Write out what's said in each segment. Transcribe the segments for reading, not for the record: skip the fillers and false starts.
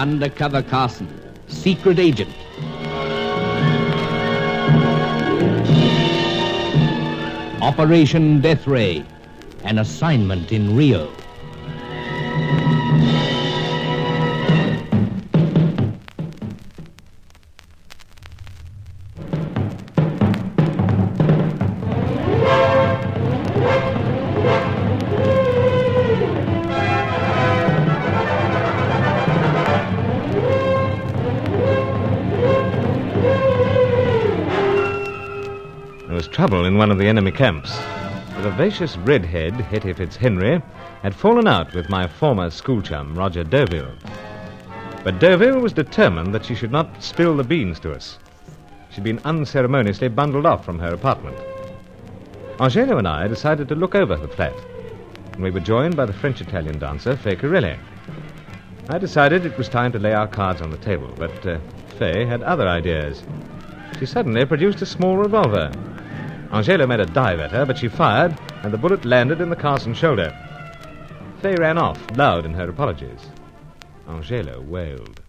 Undercover Carson, secret agent. Operation Death Ray, an assignment in Rio. There was trouble in one of the enemy camps. The vivacious redhead, Hetty Fitzhenry, had fallen out with my former school chum, Roger Deauville. But Deauville was determined that she should not spill the beans to us. She'd been unceremoniously bundled off from her apartment. Angelo and I decided to look over the flat, and we were joined by the French-Italian dancer, Fay Corelli. I decided it was time to lay our cards on the table, but Fay had other ideas. She suddenly produced a small revolver. Angelo made a dive at her, but she fired, and the bullet landed in the Carson shoulder. Fay ran off, loud in her apologies. Angelo wailed.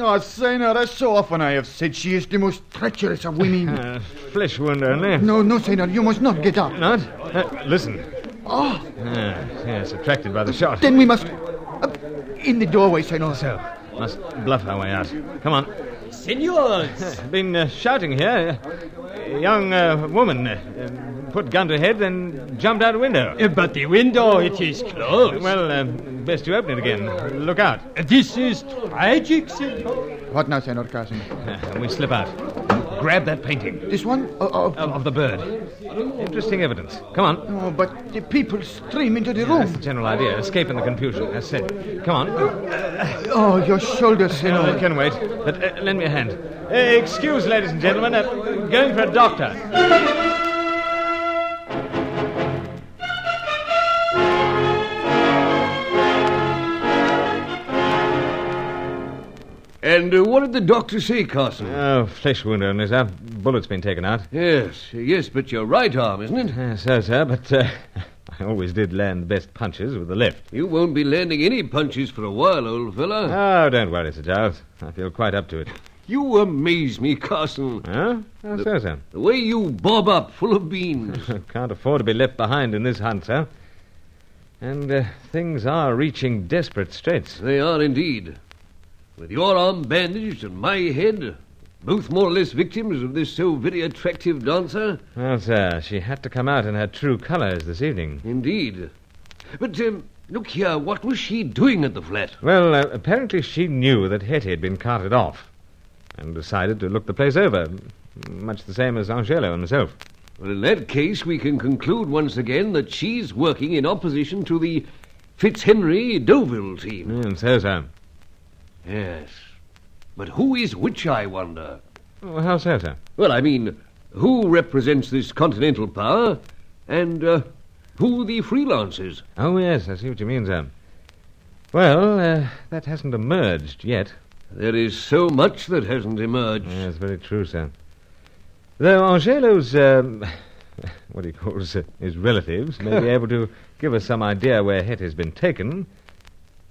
Oh, Senor, so often I have said she is the most treacherous of women. Flesh wound only. No, Senor, you must not get up. Not? Listen. Oh. Yes, attracted by the shot. Then we must... in the doorway, Senor. So, must bluff our way out. Come on. Senors! Been shouting here. A young woman put gun to head, then jumped out a window. But the window, it is closed. Well, best you open it again. Look out. This is tragic, senor. What now, Senor Carson? We slip out. Grab that painting. This one? Of the bird. Interesting evidence. Come on. Oh, but the people stream into the That's room. the general idea. Escape in the confusion. As said. Come on. Oh, your shoulders, Senor. I can wait. But lend me a hand. Excuse, ladies and gentlemen. Going for a doctor. And what did the doctor say, Carson? Oh, flesh wound only, sir. Bullet's been taken out. Yes, but your right arm, isn't it? So, sir, but I always did land best punches with the left. You won't be landing any punches for a while, old fella. Oh, don't worry, Sir Giles. I feel quite up to it. You amaze me, Carson. Huh? How so, sir? The way you bob up full of beans. Can't afford to be left behind in this hunt, sir. And things are reaching desperate straits. They are indeed. With your arm bandaged and my head, both more or less victims of this so very attractive dancer. Well, sir, she had to come out in her true colours this evening. Indeed. But, look here, what was she doing at the flat? Well, apparently she knew that Hetty had been carted off and decided to look the place over, much the same as Angelo and myself. Well, in that case, we can conclude once again that she's working in opposition to the Fitzhenry-Deauville team. So, sir. Yes. But who is which, I wonder? Well, how so, sir? Well, I mean, who represents this continental power, and who the freelancers? Oh, yes, I see what you mean, sir. Well, that hasn't emerged yet. There is so much that hasn't emerged. Yes, very true, sir. Though Angelo's, what he calls his relatives, may be able to give us some idea where Hetty's been taken.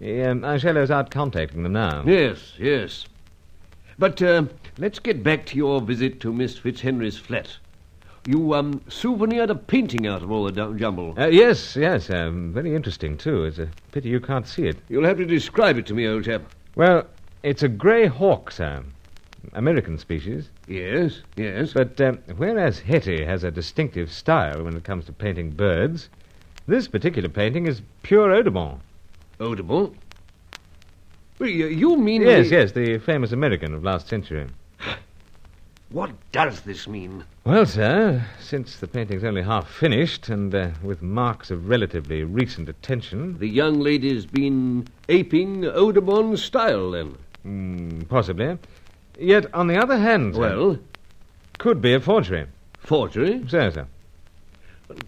Angelo's out contacting them now. Yes. But let's get back to your visit to Miss Fitzhenry's flat. You souvenired a painting out of all the jumble. Yes. Very interesting, too. It's a pity you can't see it. You'll have to describe it to me, old chap. Well, it's a grey hawk, sir. American species. Yes. But whereas Hetty has a distinctive style when it comes to painting birds, this particular painting is pure Audubon. Audubon? Well, you mean... Yes, the famous American of last century. What does this mean? Well, sir, since the painting's only half finished and with marks of relatively recent attention... The young lady's been aping Audubon's style, then? Possibly. Yet, on the other hand... Well? Could be a forgery. Forgery? So, sir.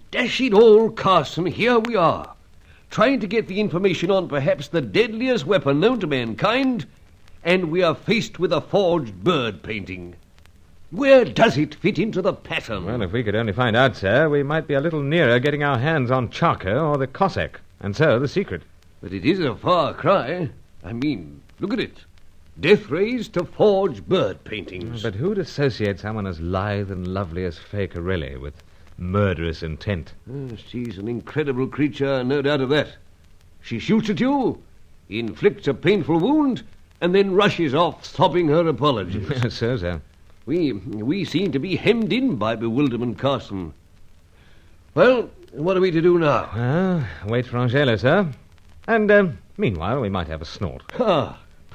Dash it all, Carson, here we are. Trying to get the information on perhaps the deadliest weapon known to mankind, and we are faced with a forged bird painting. Where does it fit into the pattern? Well, if we could only find out, sir, we might be a little nearer getting our hands on Charker or the Cossack, and so the secret. But it is a far cry. I mean, look at it. Death rays to forge bird paintings. But who'd associate someone as lithe and lovely as Fay Corelli with murderous intent? She's an incredible creature, no doubt of that. She shoots at you, inflicts a painful wound, and then rushes off sobbing her apologies. So. We seem to be hemmed in by bewilderment, Carson. Well, what are we to do now? Well, wait for Angelo, sir. And, meanwhile, we might have a snort.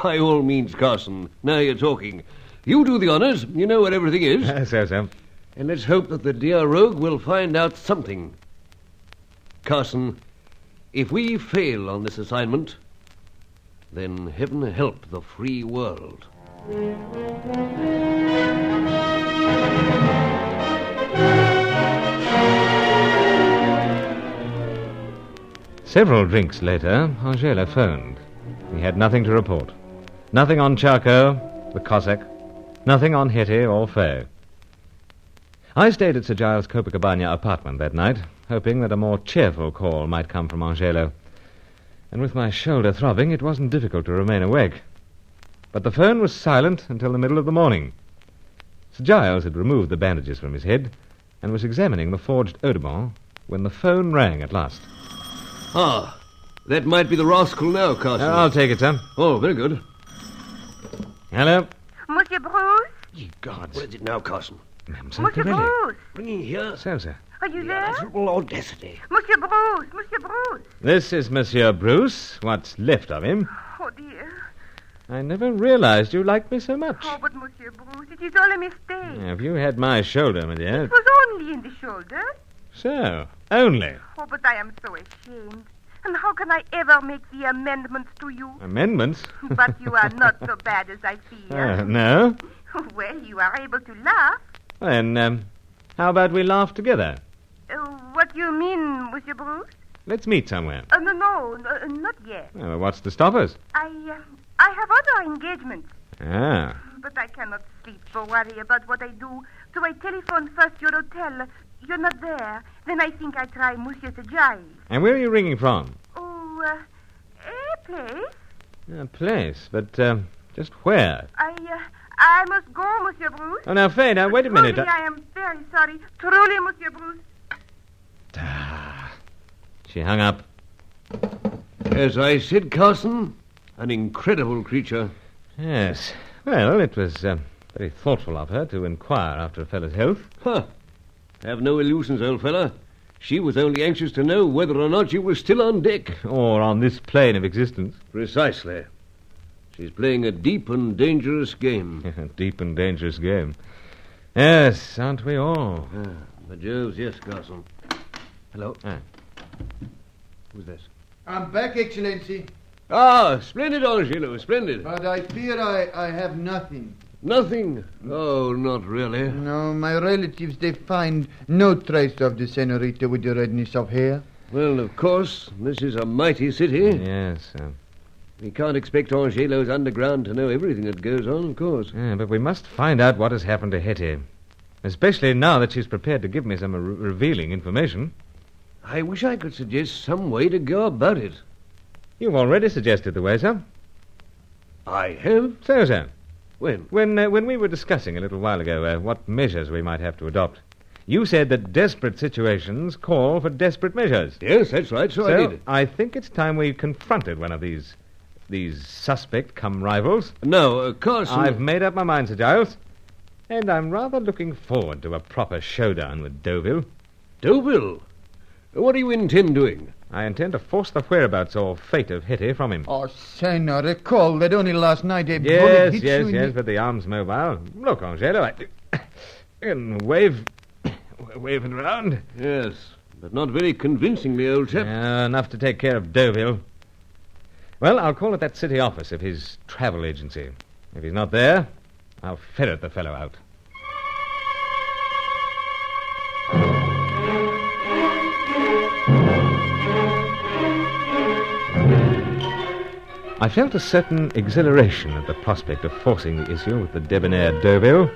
By all means, Carson. Now you're talking. You do the honors. You know where everything is. So. And let's hope that the dear rogue will find out something. Carson, if we fail on this assignment, then heaven help the free world. Several drinks later, Angelo phoned. He had nothing to report. Nothing on Charcot, the Cossack, nothing on Hetty or Fay. I stayed at Sir Giles Copacabana apartment that night, hoping that a more cheerful call might come from Angelo. And with my shoulder throbbing, it wasn't difficult to remain awake. But the phone was silent until the middle of the morning. Sir Giles had removed the bandages from his head and was examining the forged Audemars when the phone rang at last. That might be the rascal now, Carson. I'll take it, sir. Oh, very good. Hello? Monsieur Bruce? Ye gods. What is it now, Carson? Mademoiselle Monsieur Corelli. Bruce? Bringing here? So, sir. Are you there? Terrible audacity. Monsieur Bruce? Monsieur Bruce? This is Monsieur Bruce, what's left of him. Oh, dear. I never realized you liked me so much. Oh, but Monsieur Bruce, it is all a mistake. Have you had my shoulder, my dear? It was only in the shoulder. So, only. Oh, but I am so ashamed. And how can I ever make the amendments to you? Amendments? But you are not so bad as I fear. No? Well, you are able to laugh. Then, how about we laugh together? What do you mean, Monsieur Bruce? Let's meet somewhere. No, not yet. Well, what's to stop us? I have other engagements. Ah. But I cannot sleep for worry about what I do. So I telephone first your hotel. You're not there. Then I think I try Monsieur Sir Giles. And where are you ringing from? Oh, a place? A place, but just where? I must go, Monsieur Bruce. Oh, now, Faye, now, wait a minute. Truly, I am very sorry. Truly, Monsieur Bruce. She hung up. As I said, Carson, an incredible creature. Yes. Well, it was very thoughtful of her to inquire after a fellow's health. Have no illusions, old fella. She was only anxious to know whether or not you were still on deck. Or on this plane of existence. Precisely. She's playing a deep and dangerous game. A deep and dangerous game. Yes, aren't we all? By Jove, yes, Carson. Hello. Who's this? I'm back, Excellency. Splendid, Angelo, splendid. But I fear I have nothing. Nothing? Oh, not really. No, my relatives, they find no trace of the senorita with the redness of hair. Well, of course, this is a mighty city. Yes. We can't expect Angelo's underground to know everything that goes on, of course. Yeah, but we must find out what has happened to Hetty. Especially now that she's prepared to give me some revealing information. I wish I could suggest some way to go about it. You've already suggested the way, sir. I have? So, sir. When? When we were discussing a little while ago what measures we might have to adopt, you said that desperate situations call for desperate measures. Yes, that's right, so I did. I think it's time we confronted one of these suspect-cum-rivals. No, Carson... I've made up my mind, Sir Giles, and I'm rather looking forward to a proper showdown with Deauville. Deauville? What do you intend doing? I intend to force the whereabouts or fate of Hetty from him. Oh, Senor, recall that only last night a bullet hit you in Yes, but the arm's mobile. Look, Angelo, I can wave it around. Yes, but not very convincingly, old chap. Enough to take care of Deauville. Well, I'll call at that city office of his travel agency. If he's not there, I'll ferret the fellow out. I felt a certain exhilaration at the prospect of forcing the issue with the debonair Deauville.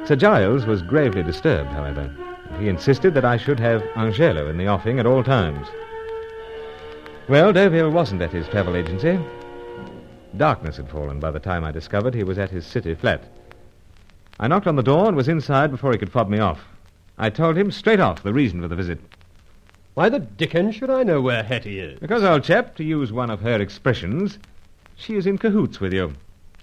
Sir Giles was gravely disturbed, however. He insisted that I should have Angelo in the offing at all times. Well, Deauville wasn't at his travel agency. Darkness had fallen by the time I discovered he was at his city flat. I knocked on the door and was inside before he could fob me off. I told him straight off the reason for the visit. Why the dickens should I know where Hetty is? Because, old chap, to use one of her expressions, she is in cahoots with you.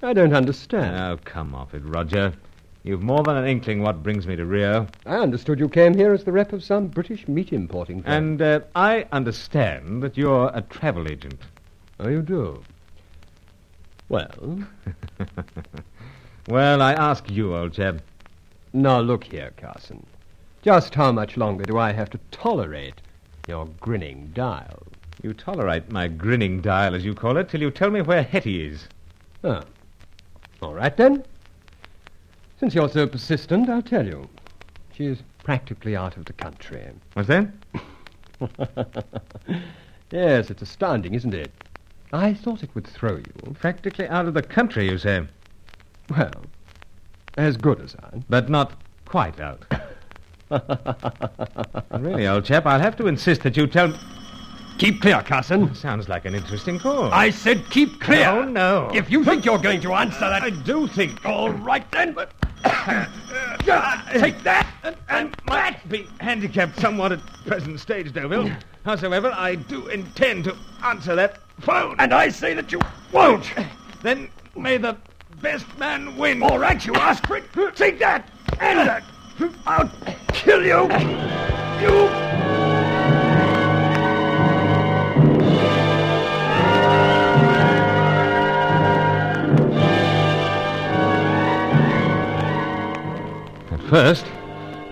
I don't understand. Oh, come off it, Roger. You've more than an inkling what brings me to Rio. I understood you came here as the rep of some British meat importing firm. And I understand that you're a travel agent. Oh, you do? Well, Well, I ask you, old chap. now look here, Carson. Just how much longer do I have to tolerate your grinning dial? You tolerate my grinning dial, as you call it, till you tell me where Hetty is. Oh. All right, then. Since you're so persistent, I'll tell you. She is practically out of the country. What's that? Yes, it's astounding, isn't it? I thought it would throw you. Practically out of the country, you say. Well, as good as out. But not quite out. Really, old chap, I'll have to insist that you tell... Keep clear, Carson. Sounds like an interesting call. I said keep clear. Oh, no. If you think you're going to answer that... I do think... All right, then. But... Take that and might be handicapped somewhat at present stage, Deauville. Howsoever, I do intend to answer that phone. And I say that you won't. Then may the best man win. All right, you ask for it. Take that and that. I'll kill you. You... First,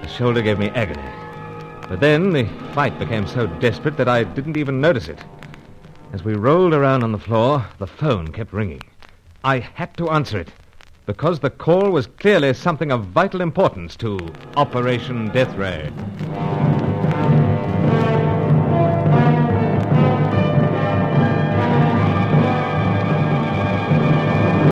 the shoulder gave me agony. But then the fight became so desperate that I didn't even notice it. As we rolled around on the floor, the phone kept ringing. I had to answer it, because the call was clearly something of vital importance to Operation Death Ray.